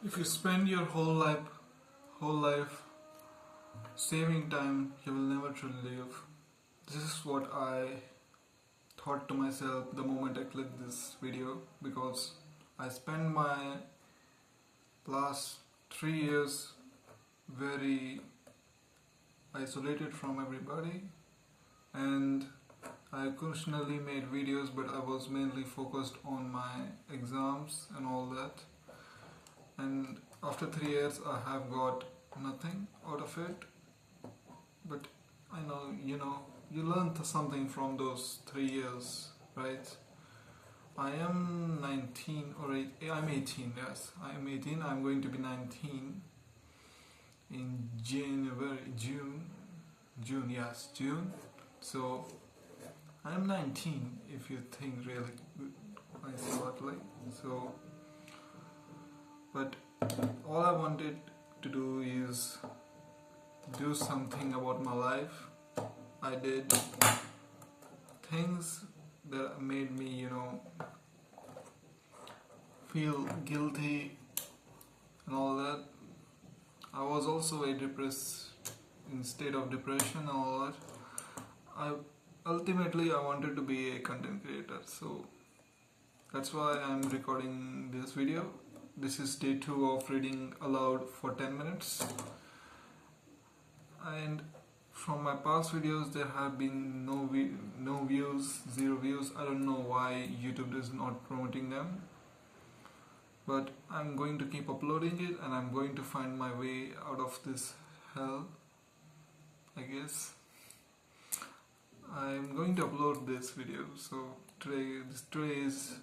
If you spend your whole life saving time, you will never truly live. This is what I thought to myself the moment I clicked this video, because I spent my last 3 years very isolated from everybody, and I occasionally made videos, but I was mainly focused on my exams and all that. And after 3 years, I have got nothing out of it. But I know, you learned something from those 3 years, right? I am 19 or I'm 18. Yes, I am 18. I'm going to be 19 in June. Yes, June. So I am 19. If you think really, I say what like so. But all I wanted to do is do something about my life. I did things that made me, feel guilty and all that. I was also a depressed, in state of depression and all that. Ultimately I wanted to be a content creator, so that's why I'm recording this video. This is day 2 of reading aloud for 10 minutes. And from my past videos there have been no views, 0 views. I don't know why YouTube is not promoting them. But I'm going to keep uploading it, and I'm going to find my way out of this hell, I guess. I'm going to upload this video. So today is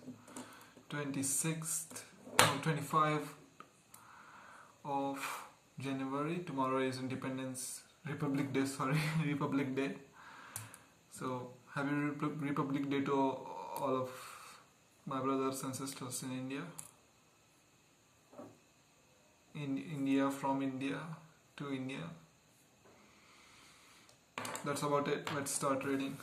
25th of January. Tomorrow is Republic Day. So happy Republic Day to all of my brothers and sisters in India. From India to India. That's about it. Let's start reading.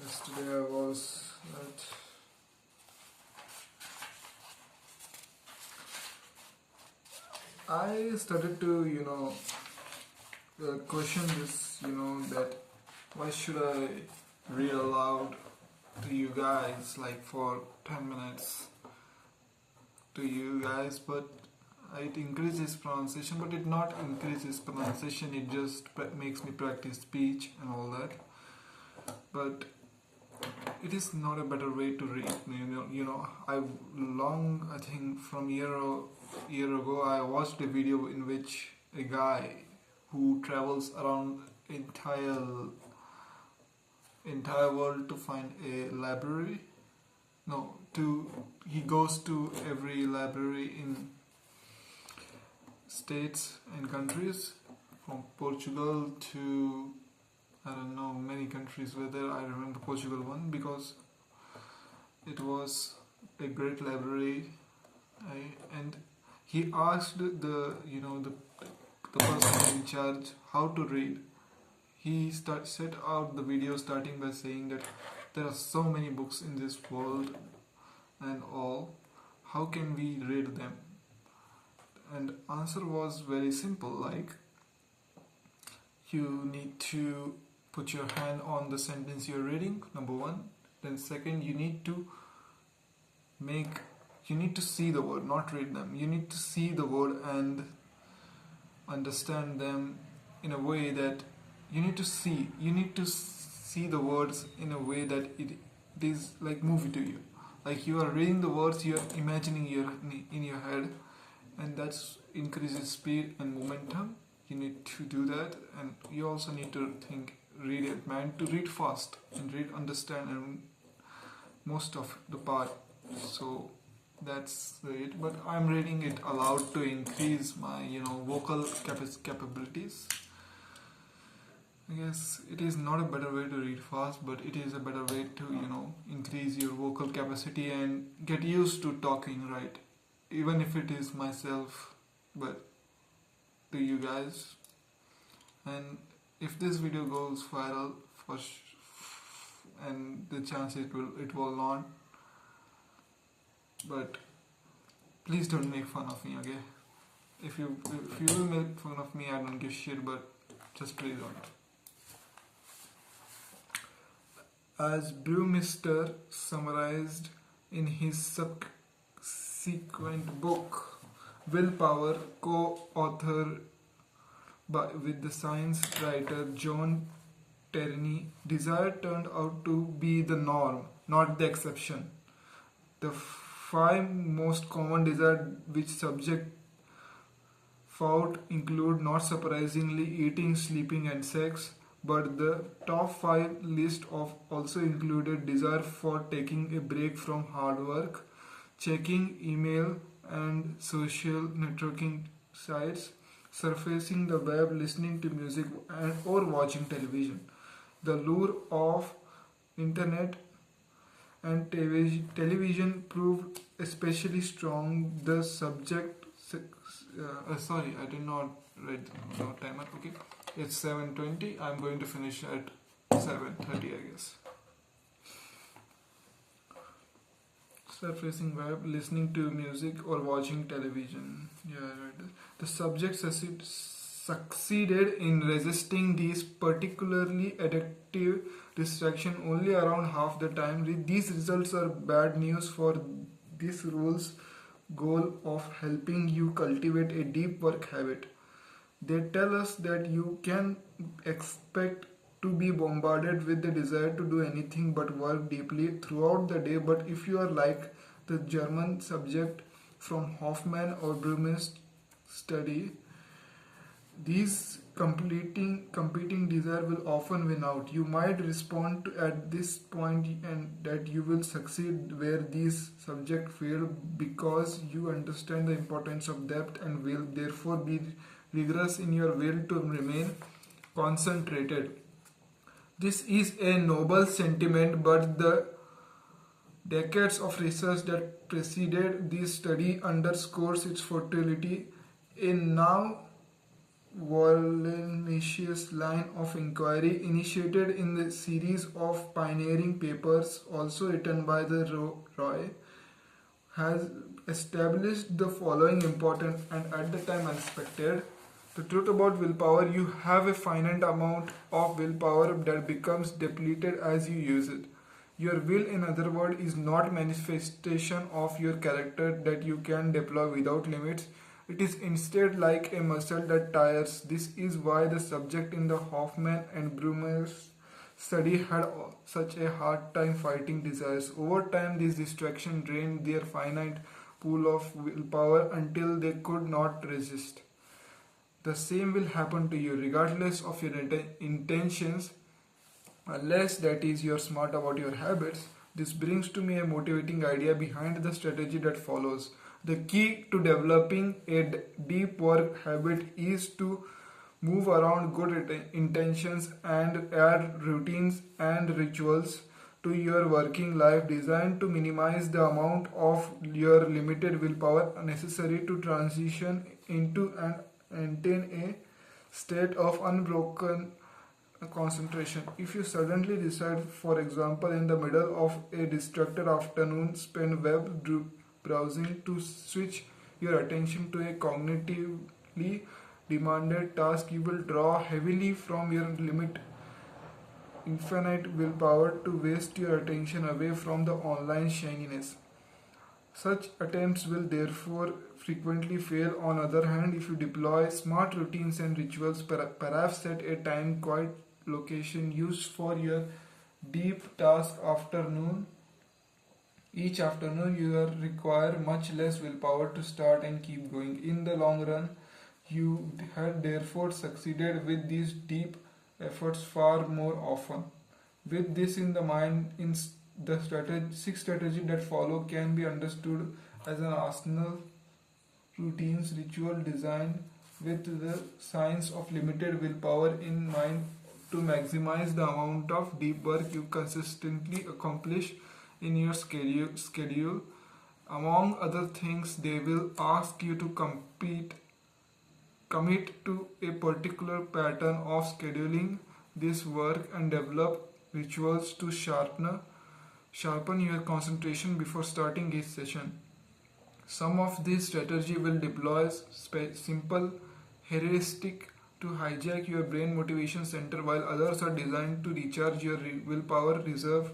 Yesterday I started to, question this, that why should I read aloud to you guys, like for 10 minutes to you guys, but it increases pronunciation, but it not increases pronunciation, it just makes me practice speech and all that. But it is not a better way to read. I think from year ago I watched a video in which a guy who travels around entire world to find a library. He goes to every library in states and countries, from Portugal to I don't know, many countries were there. I remember Portugal one because it was a great library. And he asked the person in charge how to read. He set out the video starting by saying that there are so many books in this world and all. How can we read them? And answer was very simple, like you need to put your hand on the sentence you're reading, number 1. Then second, you need to see the word, not read them. You need to see the word and understand them in a way that you need to see the words in a way that it is like movie to you. Like you are reading the words, you are imagining in your head, and that increases speed and momentum. You need to do that, and you also need to read it, man, to read fast and understand and most of the part. So that's it. But I'm reading it aloud to increase my vocal capabilities. I guess it is not a better way to read fast, but it is a better way to increase your vocal capacity and get used to talking right, even if it is myself, but to you guys. And if this video goes viral, and the chance it will not. But please don't make fun of me, okay? If you will make fun of me, I don't give shit. But just please don't. As Brewmister summarized in his subsequent book, Willpower, co-authored with the science writer John Tierney, desire turned out to be the norm, not the exception. The five most common desires which subject fought include, not surprisingly, eating, sleeping, and sex. But the top five list of also included desire for taking a break from hard work, checking email and social networking sites, surfacing the web, listening to music, and or watching television. The lure of internet and television proved especially strong. The subject. Sorry, I did not read the timer. Okay, it's 7:20. I'm going to finish at 7:30, I guess. Surfacing web, listening to music, or watching television. Yeah, right. The subject succeeded in resisting these particularly addictive distraction only around half the time. These results are bad news for this rule's goal of helping you cultivate a deep work habit. They tell us that you can expect to be bombarded with the desire to do anything but work deeply throughout the day. But if you are like the German subject from Hoffman or Brumist study, these competing desire will often win out. You might respond to at this point and that you will succeed where these subjects fail because you understand the importance of depth and will therefore be rigorous in your will to remain concentrated. This is a noble sentiment, but the decades of research that preceded this study underscores its fertility. A now voluminous line of inquiry initiated in the series of pioneering papers, also written by the Roy, has established the following important and at the time unexpected. The truth about willpower: you have a finite amount of willpower that becomes depleted as you use it. Your will, in other words, is not manifestation of your character that you can deploy without limits. It is instead like a muscle that tires. This is why the subject in the Hoffman and Brumer's study had such a hard time fighting desires. Over time, these distractions drained their finite pool of willpower until they could not resist. The same will happen to you regardless of your intentions, unless that is you're smart about your habits. This brings to me a motivating idea behind the strategy that follows. The key to developing a deep work habit is to move around good intentions and add routines and rituals to your working life designed to minimize the amount of your limited willpower necessary to transition into and maintain a state of unbroken concentration. If you suddenly decide, for example, in the middle of a distracted afternoon spent web browsing, to switch your attention to a cognitively demanded task, you will draw heavily from your infinite willpower to waste your attention away from the online shininess. Such attempts will therefore frequently fail. On the other hand, if you deploy smart routines and rituals, perhaps set a time, quiet location used for your deep task afternoon. Each afternoon, you require much less willpower to start and keep going. In the long run, you had therefore succeeded with these deep efforts far more often. With this in the mind, the six strategies that follow can be understood as an arsenal routines ritual designed with the science of limited willpower in mind to maximize the amount of deep work you consistently accomplish in your schedule. Among other things, they will ask you to commit to a particular pattern of scheduling this work and develop rituals to sharpen your concentration before starting each session. Some of these strategy will deploy simple heuristic to hijack your brain motivation center, while others are designed to recharge your willpower reserve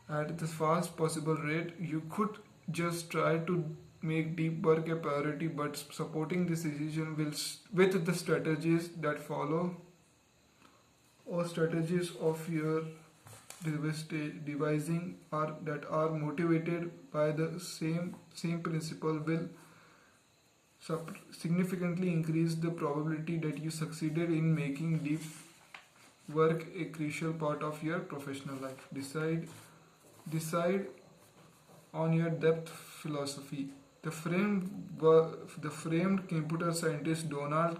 at the fast possible rate. You could just try to make deep work a priority, but supporting this decision will with the strategies that follow or strategies of your devising are that are motivated by the same principle will significantly increase the probability that you succeeded in making deep work a crucial part of your professional life. Decide on your depth philosophy. The famed computer scientist Donald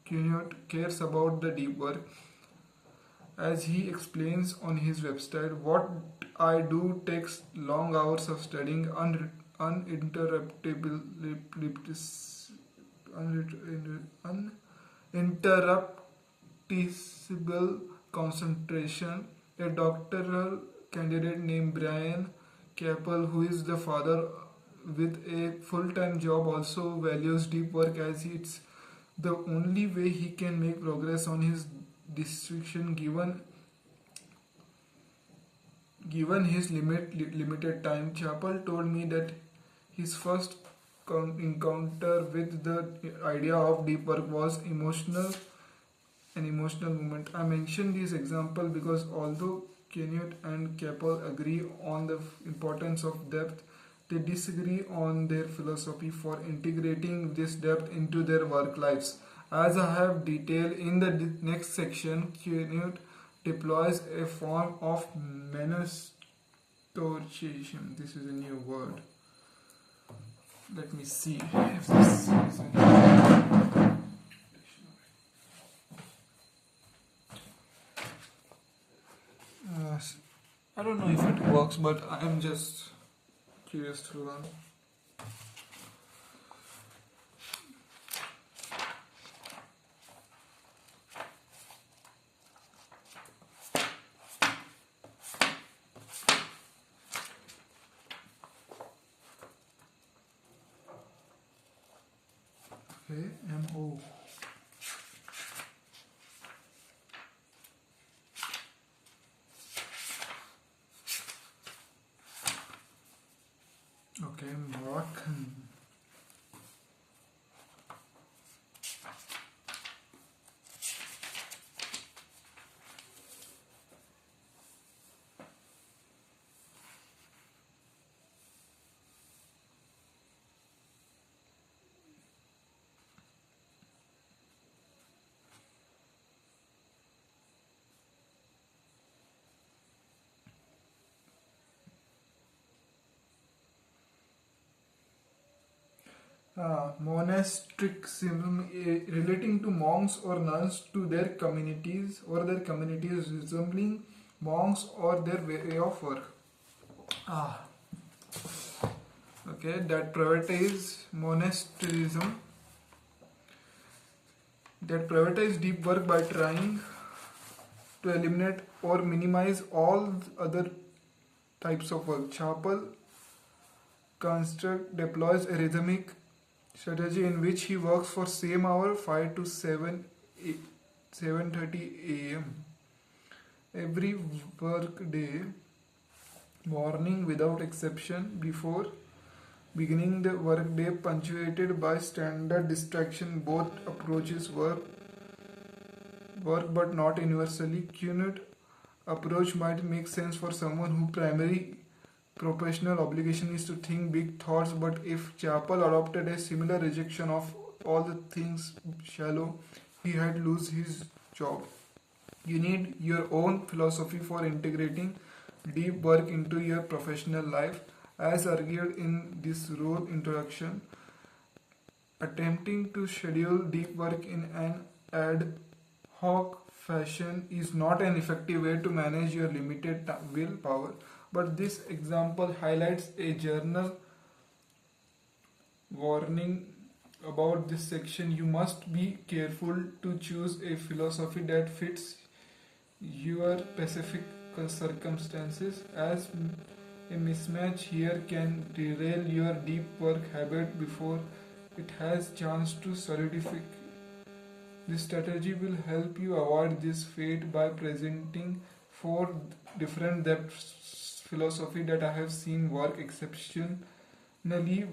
Knuth cares about the deep work. As he explains on his website, what I do takes long hours of studying uninterruptible concentration. A doctoral candidate named Brian Capel, who is the father with a full-time job, also values deep work as it's the only way he can make progress on his dissertation given his limited time. Chappell told me that his first encounter with the idea of deep work was an emotional moment. I mention this example because although Knuth and Keppel agree on the importance of depth, they disagree on their philosophy for integrating this depth into their work lives. As I have detailed in the next section, Knuth deploys a form of menostorchation. This is a new word. Let me see if this is I don't know if it works, but I am just curious to learn. Okay, MO. Okay, Moroccan. Monasticism, relating to monks or nuns to their communities or their communities resembling monks or their way of work. Okay, that prioritize monasticism, that prioritize deep work by trying to eliminate or minimize all other types of work. Chappell construct deploys a rhythmic strategy in which he works for same hour 5 to 7:30 a.m. every work day morning without exception. Before beginning the workday, punctuated by standard distraction, both approaches work but not universally. Cunard approach might make sense for someone whose primary professional obligation is to think big thoughts, but if Chappell adopted a similar rejection of all the things shallow, he had lose his job. You need your own philosophy for integrating deep work into your professional life. As argued in this role introduction, attempting to schedule deep work in an ad hoc fashion is not an effective way to manage your limited willpower. But this example highlights a journal warning about this section. You must be careful to choose a philosophy that fits your specific circumstances, as a mismatch here can derail your deep work habit before it has chance to solidify. This strategy will help you avoid this fate by presenting four different depth philosophy that I have seen work exceptionally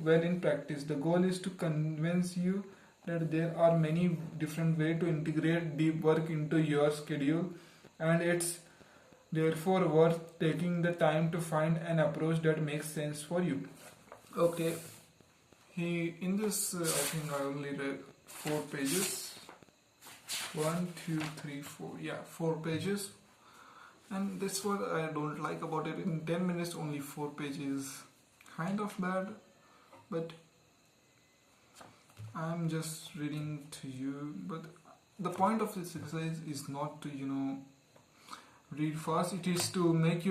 well in practice. The goal is to convince you that there are many different ways to integrate deep work into your schedule, and it's therefore worth taking the time to find an approach that makes sense for you. Okay, he in this I think I only read 4 pages. 1, 2, 3, 4. Yeah, 4 pages. And that's what I don't like about it. In 10 minutes, only 4 pages. Kind of bad, but I'm just reading to you. But the point of this exercise is not to, read fast. It is to make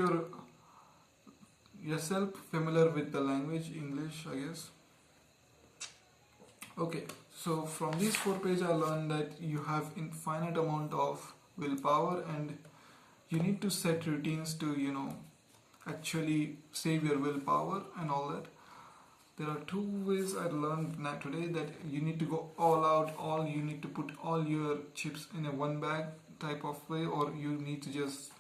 yourself familiar with the language, English, I guess. Okay, so from these 4 pages, I learned that you have infinite amount of willpower, and you need to set routines to actually save your willpower and all that. There are 2 ways I learned today, that you need to go all out, you need to put all your chips in a one bag type of way, or you need to just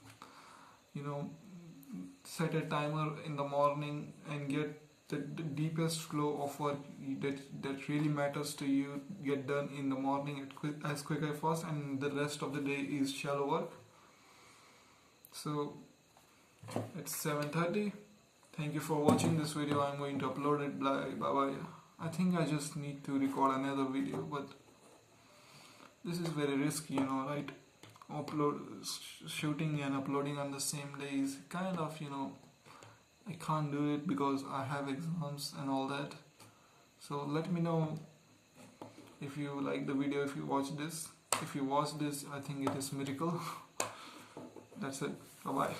set a timer in the morning and get the deepest flow of work that really matters to you get done in the morning as quick as fast, and the rest of the day is shallow work. So it's 7:30. Thank you for watching this video. I'm going to upload it. Bye bye. I think I just need to record another video, but this is very risky, right? Shooting and uploading on the same day is kind of, I can't do it because I have exams and all that. So let me know if you like the video, if you watch this. If you watch this, I think it is miracle. That's it. Bye bye.